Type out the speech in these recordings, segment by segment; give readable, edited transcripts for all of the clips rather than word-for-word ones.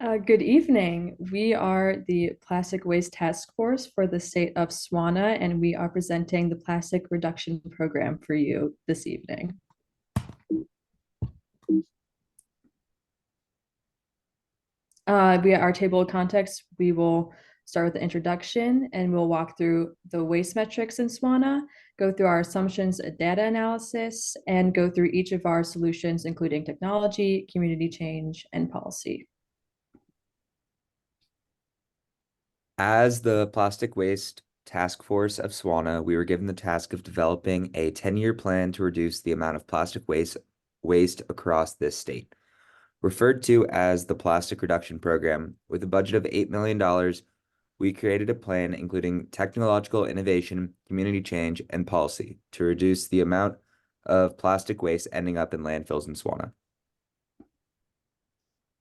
Good evening. We are the Plastic Waste Task Force for the state of SWANA, and we are presenting the Plastic Reduction Program for you this evening. Via our table of context, we will start with the introduction and we'll walk through the waste metrics in SWANA, go through our assumptions, data analysis, and go through each of our solutions, including technology, community change, and policy. As the Plastic Waste Task Force of SWANA, we were given the task of developing a 10-year plan to reduce the amount of plastic waste across this state. Referred to as the Plastic Reduction Program, with a budget of $8 million, we created a plan including technological innovation, community change, and policy to reduce the amount of plastic waste ending up in landfills in SWANA.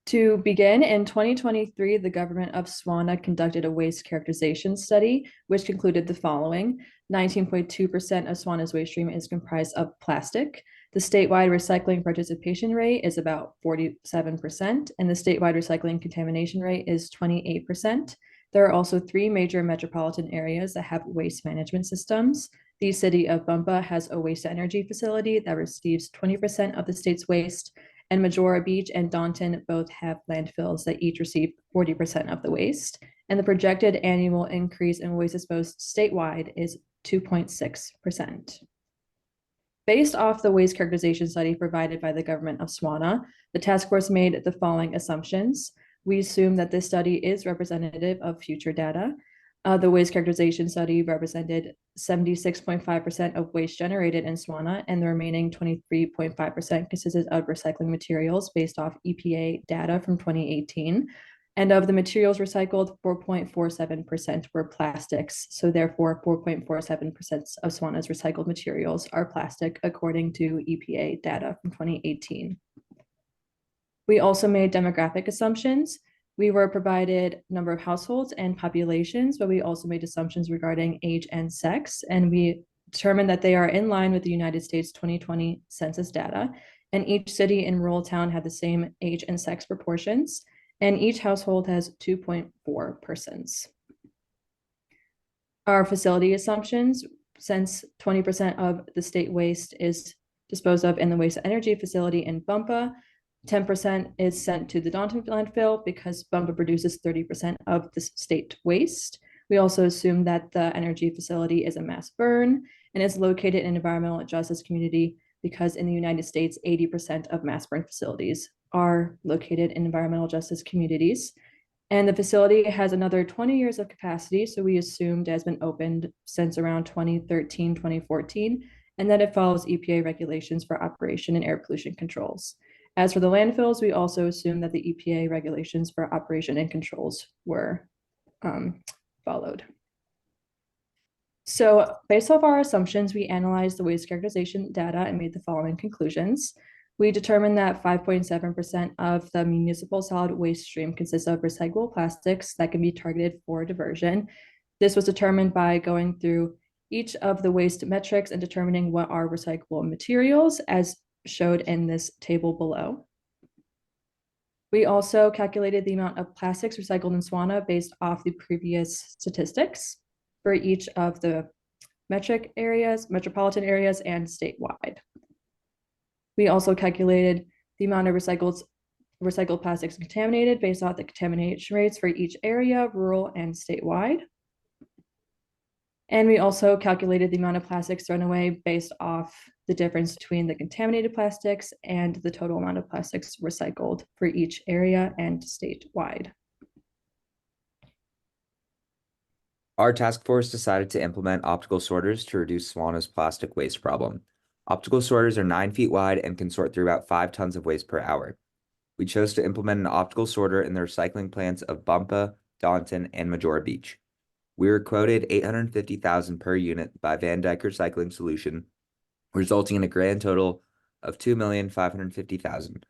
To begin, in 2023, the government of SWANA conducted a waste characterization study, which concluded the following. 19.2% of SWANA's waste stream is comprised of plastic. The statewide recycling participation rate is about 47%, and the statewide recycling contamination rate is 28%. There are also 3 major metropolitan areas that have waste management systems. The city of Bumpa has a waste-to-energy facility that receives 20% of the state's waste, and Majora Beach and Daunton both have landfills that each receive 40% of the waste. And the projected annual increase in waste disposed statewide is 2.6%. Based off the waste characterization study provided by the government of SWANA, the task force made the following assumptions. We assume that this study is representative of future data. The waste characterization study represented 76.5% of waste generated in SWANA, and the remaining 23.5% consisted of recycling materials based off EPA data from 2018. And of the materials recycled, 4.47% were plastics. So therefore, 4.47% of SWANA's recycled materials are plastic, according to EPA data from 2018. We also made demographic assumptions. We were provided number of households and populations, but we also made assumptions regarding age and sex, and we determined that they are in line with the United States 2020 census data, and each city and rural town had the same age and sex proportions, and each household has 2.4 persons. Our facility assumptions, since 20% of the state waste is disposed of in the waste-to-energy facility in Bumpa, 10% is sent to the Daunton landfill because Bumpa produces 30% of the state waste. We also assume that the energy facility is a mass burn and is located in an environmental justice community because in the United States, 80% of mass burn facilities are located in environmental justice communities. And the facility has another 20 years of capacity, so we assumed it has been opened since around 2013, 2014, and that it follows EPA regulations for operation and air pollution controls. As for the landfills, we also assume that the EPA regulations for operation and controls were followed. So based off our assumptions, we analyzed the waste characterization data and made the following conclusions. We determined that 5.7% of the municipal solid waste stream consists of recyclable plastics that can be targeted for diversion. This was determined by going through each of the waste metrics and determining what are recyclable materials, as showed in this table below. We also calculated the amount of plastics recycled in SWANA based off the previous statistics for each of the metropolitan areas, and statewide. We also calculated the amount of recycled plastics contaminated based off the contamination rates for each area, rural and statewide. And we also calculated the amount of plastics thrown away based off the difference between the contaminated plastics and the total amount of plastics recycled for each area and statewide. Our task force decided to implement optical sorters to reduce SWANA's plastic waste problem. Optical sorters are 9 feet wide and can sort through about 5 tons of waste per hour. We chose to implement an optical sorter in the recycling plants of Bumpa, Daunton, and Majora Beach. We were quoted $850,000 per unit by Van Dyke Recycling Solution, resulting in a grand total of $2,550,000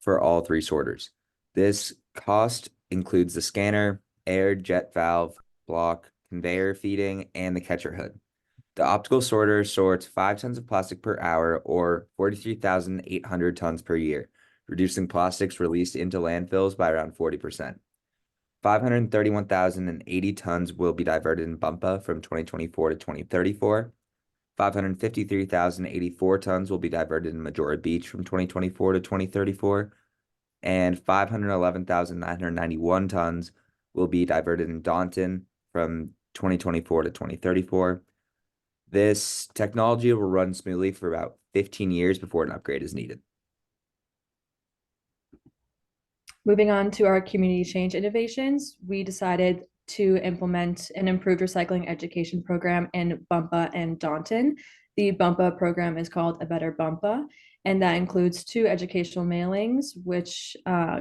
for all 3 sorters. This cost includes the scanner, air jet valve, block, conveyor feeding, and the catcher hood. The optical sorter sorts 5 tons of plastic per hour, or 43,800 tons per year, reducing plastics released into landfills by around 40%. 531,080 tons will be diverted in Bumpa from 2024 to 2034. 553,084 tons will be diverted in Majora Beach from 2024 to 2034. And 511,991 tons will be diverted in Daunton from 2024 to 2034. This technology will run smoothly for about 15 years before an upgrade is needed. Moving on to our community change innovations, we decided to implement an improved recycling education program in Bumpa and Daunton. The Bumpa program is called A Better Bumpa, and that includes 2 educational mailings, which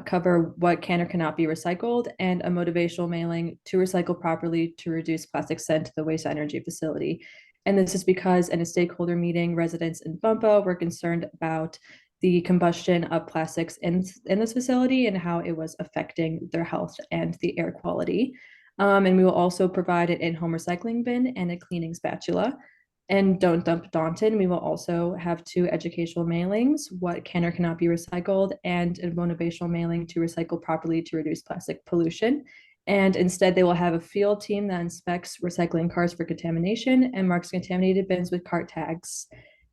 cover what can or cannot be recycled, and a motivational mailing to recycle properly to reduce plastic sent to the waste energy facility. And this is because in a stakeholder meeting, residents in Bumpa were concerned about the combustion of plastics in this facility and how it was affecting their health and the air quality. And we will also provide an in-home recycling bin and a cleaning spatula. And Don't Dump Daunton, we will also have 2 educational mailings, what can or cannot be recycled, and a motivational mailing to recycle properly to reduce plastic pollution. And instead, they will have a field team that inspects recycling cars for contamination and marks contaminated bins with cart tags.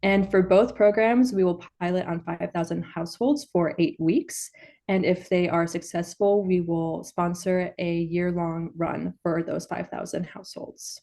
And for both programs, we will pilot on 5,000 households for 8 weeks. And if they are successful, we will sponsor a year-long run for those 5,000 households.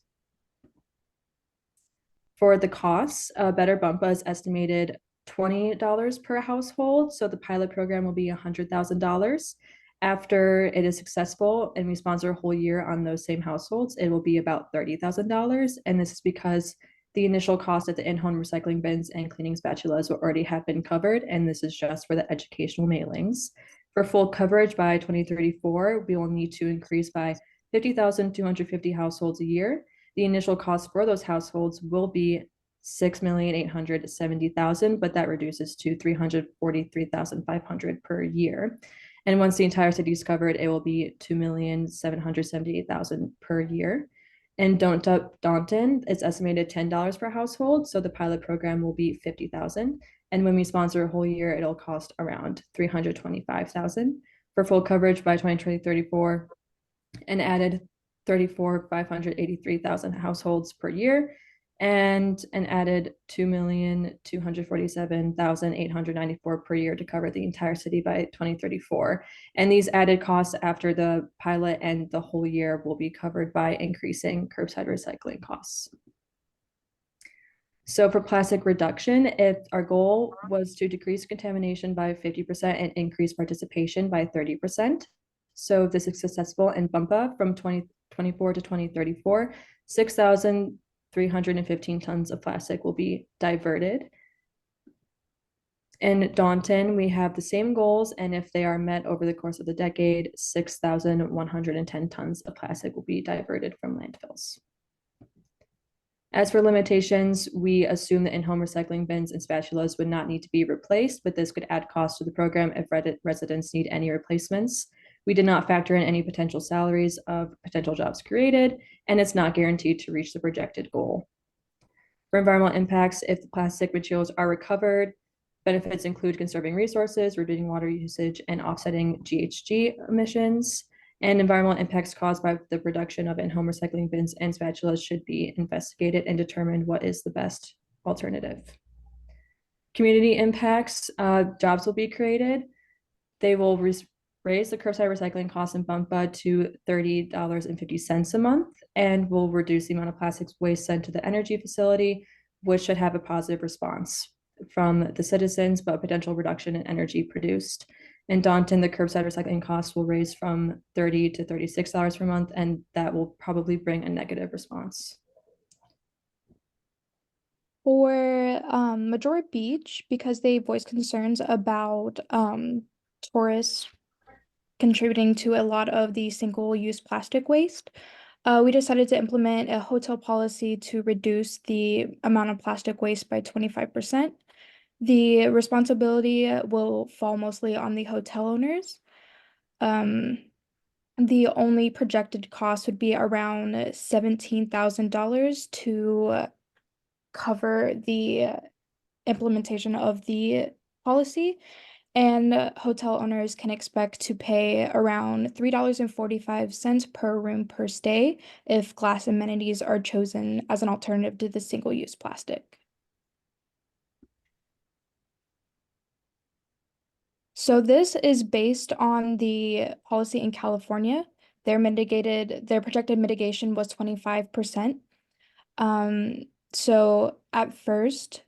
For the costs, Better Bumpa is estimated $20 per household. So the pilot program will be $100,000. After it is successful and we sponsor a whole year on those same households, it will be about $30,000. And this is because the initial cost of the in-home recycling bins and cleaning spatulas will already have been covered, and this is just for the educational mailings. For full coverage by 2034, we will need to increase by 50,250 households a year. The initial cost for those households will be $6,870,000, but that reduces to $343,500 per year. And once the entire city is covered, it will be $2,778,000 per year. And Don't Dump Daunton, it's estimated $10 per household, so the pilot program will be $50,000. And when we sponsor a whole year, it'll cost around $325,000. For full coverage by 2034, an added 583,000 households per year, and an added 2,247,894 per year to cover the entire city by 2034. And these added costs after the pilot and the whole year will be covered by increasing curbside recycling costs. So for plastic reduction, if our goal was to decrease contamination by 50% and increase participation by 30%. So if this is successful in Bumpa from 2024 to 2034, 6,315 tons of plastic will be diverted. In Daunton, we have the same goals, and if they are met over the course of the decade, 6,110 tons of plastic will be diverted from landfills. As for limitations, we assume that in-home recycling bins and spatulas would not need to be replaced, but this could add cost to the program if residents need any replacements. We did not factor in any potential salaries of potential jobs created, and it's not guaranteed to reach the projected goal. For environmental impacts, if the plastic materials are recovered, benefits include conserving resources, reducing water usage, and offsetting GHG emissions. And environmental impacts caused by the production of in-home recycling bins and spatulas should be investigated and determined what is the best alternative. Community impacts, jobs will be created. They will raise the curbside recycling cost in Bumpa to $30.50 a month, and will reduce the amount of plastics waste sent to the energy facility, which should have a positive response from the citizens, but a potential reduction in energy produced. In Daunton, the curbside recycling costs will raise from $30 to $36 per month, and that will probably bring a negative response. For Majora Beach, because they voiced concerns about tourists contributing to a lot of the single-use plastic waste, we decided to implement a hotel policy to reduce the amount of plastic waste by 25%. The responsibility will fall mostly on the hotel owners. The only projected cost would be around $17,000 to cover the implementation of the policy. And hotel owners can expect to pay around $3.45 per room per stay if glass amenities are chosen as an alternative to the single-use plastic. So this is based on the policy in California. Their projected mitigation was 25%. So at first,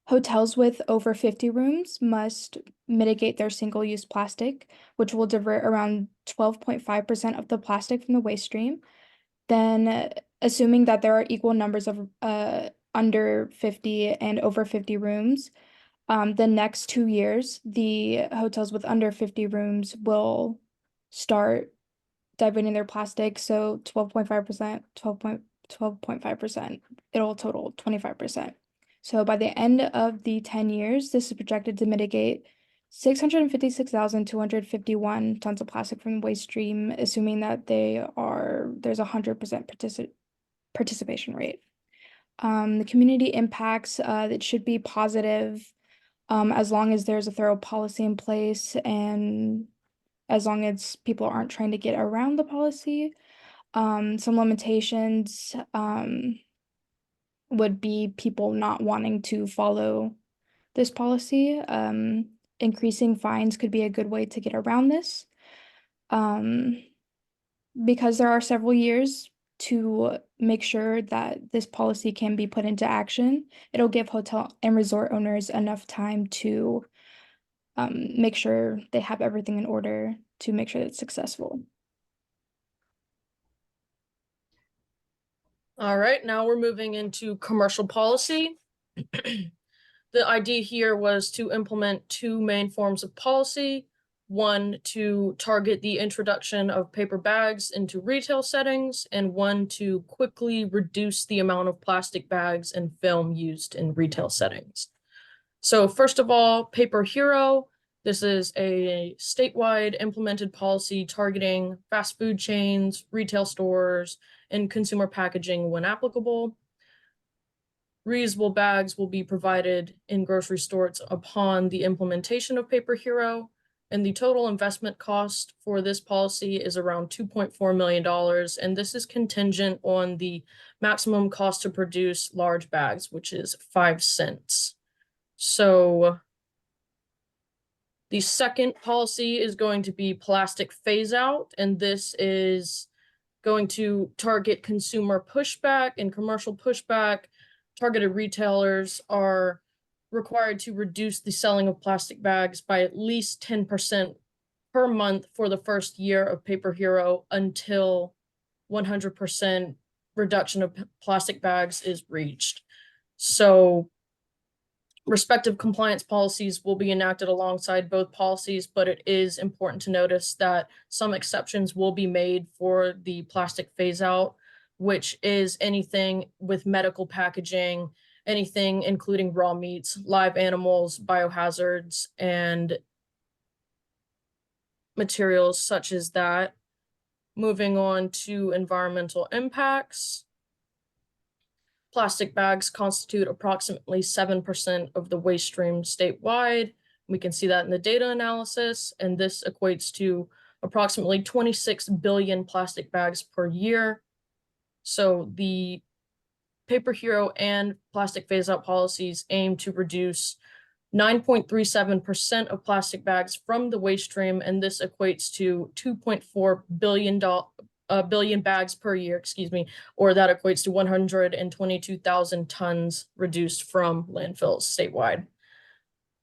hotels with over 50 rooms must mitigate their single-use plastic, which will divert around 12.5% of the plastic from the waste stream. Then, assuming that there are equal numbers of under 50 and over 50 rooms, the next 2 years, the hotels with under 50 rooms will start diverting their plastic. So 12.5%, 12.5%, it'll total 25%. So by the end of the 10 years, this is projected to mitigate 656,251 tons of plastic from the waste stream, assuming that there's 100% participation rate. The community impacts, it should be positive, as long as there's a thorough policy in place and as long as people aren't trying to get around the policy. Some limitations would be people not wanting to follow this policy. Increasing fines could be a good way to get around this. Because there are several years to make sure that this policy can be put into action, it'll give hotel and resort owners enough time to make sure they have everything in order to make sure it's successful. All right, now we're moving into commercial policy. The idea here was to implement two main forms of policy. One, to target the introduction of paper bags into retail settings, and one to quickly reduce the amount of plastic bags and film used in retail settings. So first of all, Paper Hero. This is a statewide implemented policy targeting fast food chains, retail stores, and consumer packaging when applicable. Reusable bags will be provided in grocery stores upon the implementation of Paper Hero, and the total investment cost for this policy is around $2.4 million, and this is contingent on the maximum cost to produce large bags, which is 5 cents. So the second policy is going to be plastic phase out, and this is going to target consumer pushback and commercial pushback. Targeted retailers are required to reduce the selling of plastic bags by at least 10% per month for the first year of Paper Hero until 100% reduction of plastic bags is reached. So respective compliance policies will be enacted alongside both policies, but it is important to notice that some exceptions will be made for the plastic phase out, which is anything with medical packaging, anything including raw meats, live animals, biohazards, and materials such as that. Moving on to environmental impacts. Plastic bags constitute approximately 7% of the waste stream statewide. We can see that in the data analysis, and this equates to approximately 26 billion plastic bags per year. So the Paper Hero and plastic phase-out policies aim to reduce 9.37% of plastic bags from the waste stream, and this equates to 2.4 billion bags per year, or that equates to 122,000 tons reduced from landfills statewide.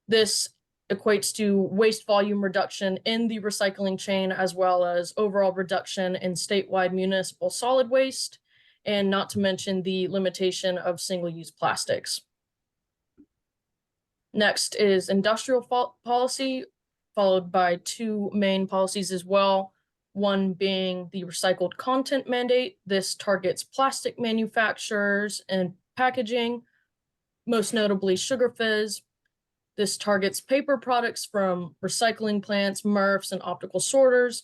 This equates to waste volume reduction in the recycling chain, as well as overall reduction in statewide municipal solid waste, and not to mention the limitation of single-use plastics. Next is industrial policy, followed by two main policies as well. One being the recycled content mandate. This targets plastic manufacturers and packaging, most notably Sugar Fizz. This targets paper products from recycling plants, MRFs, and optical sorters.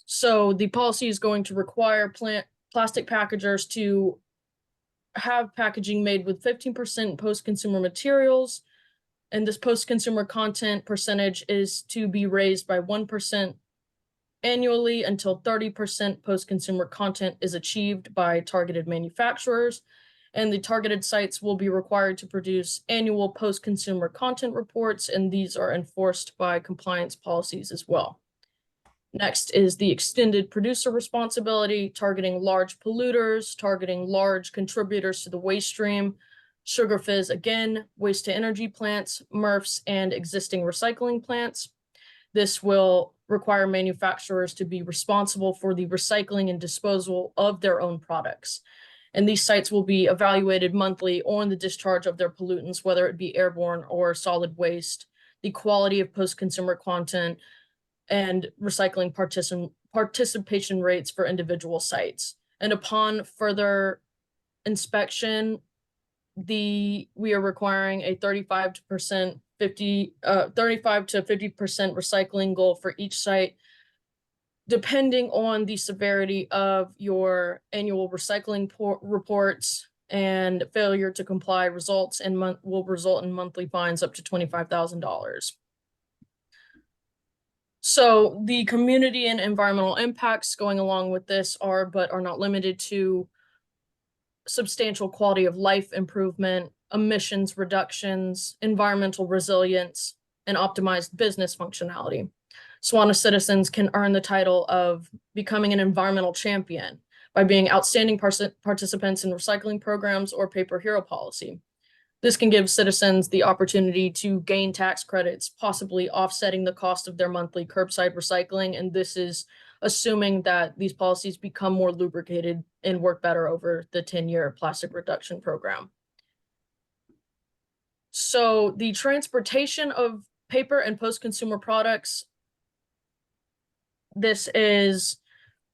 So the policy is going to require plastic packagers to have packaging made with 15% post-consumer materials, And this post-consumer content percentage is to be raised by 1% annually until 30% post-consumer content is achieved by targeted manufacturers. And the targeted sites will be required to produce annual post-consumer content reports, and these are enforced by compliance policies as well. Next is the extended producer responsibility, targeting large polluters, targeting large contributors to the waste stream, sugar fizz, again, waste to energy plants, MRFs, and existing recycling plants. This will require manufacturers to be responsible for the recycling and disposal of their own products. And these sites will be evaluated monthly on the discharge of their pollutants, whether it be airborne or solid waste, the quality of post-consumer content, and recycling participation rates for individual sites. And upon further inspection, we are requiring a 35 to 50% recycling goal for each site, depending on the severity of your annual recycling reports, and failure to comply will result in monthly fines up to $25,000. So the community and environmental impacts going along with this are, but are not limited to, substantial quality of life improvement, emissions reductions, environmental resilience, and optimized business functionality. SWANA citizens can earn the title of becoming an environmental champion by being outstanding participants in recycling programs or paper hero policy. This can give citizens the opportunity to gain tax credits, possibly offsetting the cost of their monthly curbside recycling. And this is assuming that these policies become more lubricated and work better over the 10-year plastic reduction program. So the transportation of paper and post-consumer products, this is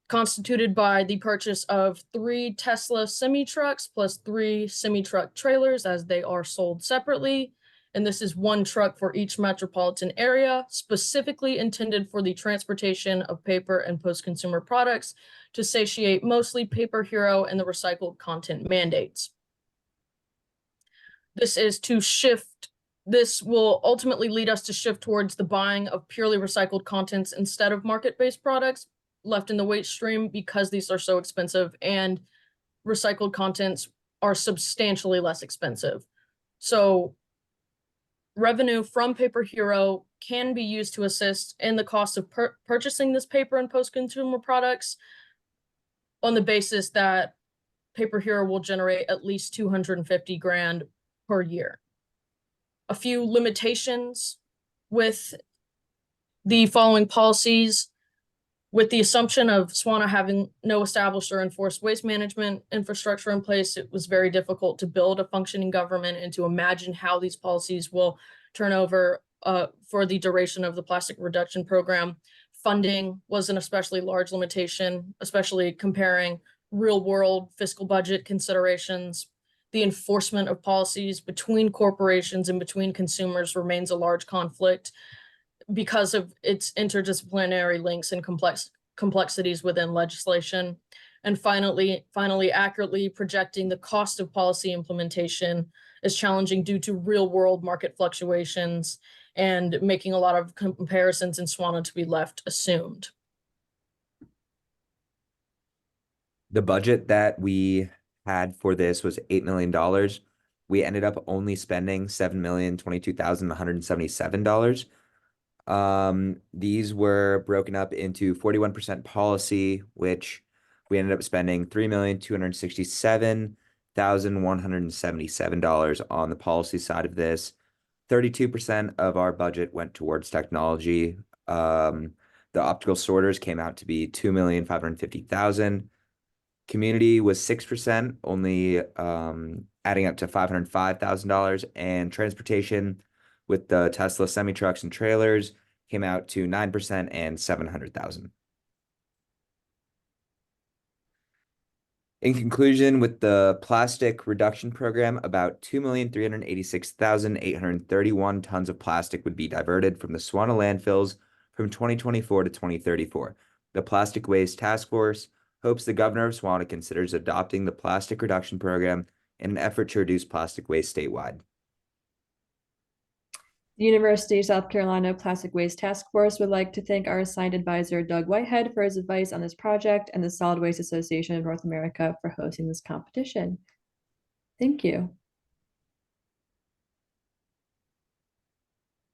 constituted by the purchase of 3 Tesla semi-trucks plus 3 semi-truck trailers, as they are sold separately. And this is 1 truck for each metropolitan area, specifically intended for the transportation of paper and post-consumer products to satiate mostly paper hero and the recycled content mandates. This will ultimately lead us to shift towards the buying of purely recycled contents instead of market-based products left in the waste stream, because these are so expensive, and recycled contents are substantially less expensive. So revenue from Paper Hero can be used to assist in the cost of purchasing this paper and post-consumer products, on the basis that Paper Hero will generate at least $250,000 per year. A few limitations with the following policies: with the assumption of SWANA having no established or enforced waste management infrastructure in place, it was very difficult to build a functioning government and to imagine how these policies will turn over for the duration of the plastic reduction program. Funding was an especially large limitation, especially comparing real-world fiscal budget considerations. The enforcement of policies between corporations and between consumers remains a large conflict because of its interdisciplinary links and complexities within legislation. And finally, accurately projecting the cost of policy implementation is challenging due to real-world market fluctuations and making a lot of comparisons in SWANA to be left assumed. The budget that we had for this was $8 million. We ended up only spending $7,022,177. These were broken up into 41% policy, which we ended up spending $3,267,177 on the policy side of this. 32% of our budget went towards technology. The optical sorters came out to be $2,550,000. Community was 6%, only adding up to $505,000, and transportation with the Tesla semi-trucks and trailers came out to 9% and $700,000. In conclusion, with the plastic reduction program, about 2,386,831 tons of plastic would be diverted from the SWANA landfills from 2024 to 2034. The Plastic Waste Task Force hopes the governor of SWANA considers adopting the plastic reduction program in an effort to reduce plastic waste statewide. The University of South Carolina Plastic Waste Task Force would like to thank our assigned advisor, Doug Whitehead, for his advice on this project, and the Solid Waste Association of North America for hosting this competition. Thank you.